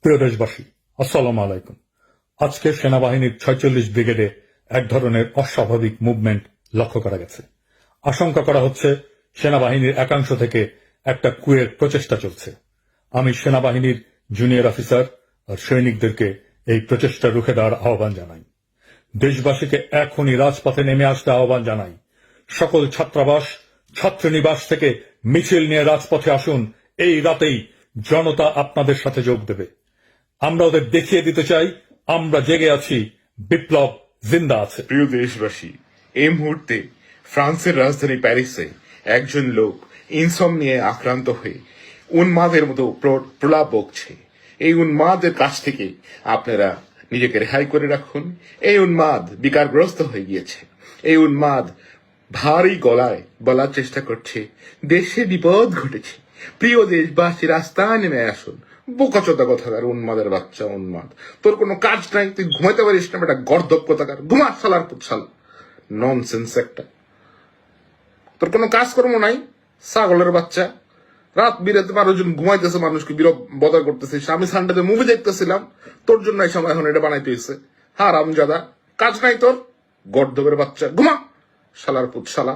প্রিয় দেশবাসী, আসসালামু আলাইকুম। আজকে সেনাবাহিনীর ৪৬ ব্রিগেডে এক ধরনের অস্বাভাবিক মুভমেন্ট লক্ষ্য করা গেছে। আশঙ্কা করা হচ্ছে সেনাবাহিনীর একাংশ থেকে একটা কুয়ের প্রচেষ্টা চলছে। আমি সেনাবাহিনীর জুনিয়র অফিসার আর সৈনিকদেরকে এই প্রচেষ্টা রুখে দেওয়ার আহ্বান জানাই। দেশবাসীকে এখনই রাজপথে নেমে আসতে আহ্বান জানাই। সকল ছাত্রাবাস, ছাত্রনিবাস থেকে মিছিল নিয়ে রাজপথে আসুন। এই রাতেই জনতা আপনাদের সাথে যোগ দেবে। আমরা ওদের দেখিয়ে দিতে চাই আমরা জেগে আছি, বিপ্লব জিন্দা আছে। প্রিয় দেশবাসী, এই মুহূর্তে ফ্রান্সের রাজধানী প্যারিসে একজন লোক ইনসমনিয়ায় আক্রান্ত হয়ে উন্মাদের মতো প্রলাপ বকছে। এই উন্মাদের কাছ থেকে আপনারা নিজেকে রেহাই করে রাখুন। এই উন্মাদ বিকারগ্রস্ত হয়ে গিয়েছে। এই উন্মাদ ভারী গলায় বলার চেষ্টা করছে দেশে বিপদ ঘটেছে। প্রিয় দেশবাসী, রাস্তায় নেমে আসুন। বোকাচোদা কথাকার, উন্মাদের বাচ্চা উন্মাদ। তোর কোনো কাজ নাই, তুই ঘুমাইতে পারিস না, একটা গর্দব কথাকার। ঘুমা শালার পুৎসাল, ননসেন্স একটা। তোর কোনো কাজকর্ম নাই, ছাগলের বাচ্চা। রাত বিরাতে মানুষজন ঘুমাইতেছে, মানুষকে বিরোধ বদল করতেছে। আমি সানডেতে মুভি দেখতেছিলাম, তোর জন্য এই সময় এখন এটা বানাইতে হয়েছে। হ্যাঁ রামজাদা, কাজ নাই তোর, গর্দবের বাচ্চা। ঘুমা শালার পুৎসালা।